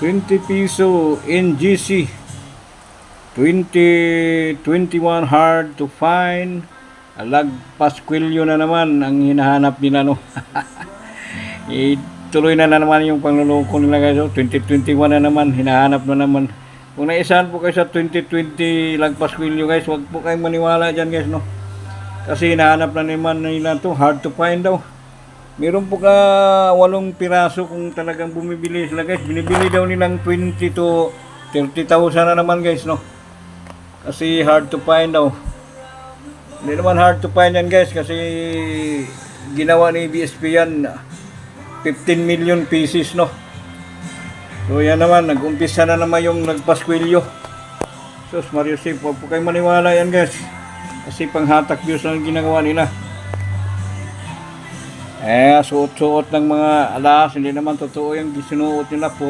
20 piso NGC 2021 hard to find. Pascuello na naman ang hinahanap nila, no. Ituloy na naman yung pangluloko nila, guys. 2021 na naman, hinahanap na naman. Kung naisahan po kayo sa 2020 Pascuello, guys, wag po kayong maniwala dyan, guys, no. Kasi hinahanap na naman nila to, hard to find daw. Meron po ka 8 piraso kung talagang bumibili sila, guys. Binibili daw nilang 20 to 30,000 na naman, guys, no. Kasi hard to find daw. Hindi naman hard to find yan, guys, kasi ginawa ni BSP yan 15 million pieces, no. So yan naman, nag-umpisa na naman yung Pascuello. Sus Mario Sip, huwag po kayong maniwala yan, guys, kasi panghatak views lang ginagawa nila. Suot-suot ng mga alas, hindi naman totoo yung gisinuot nila po.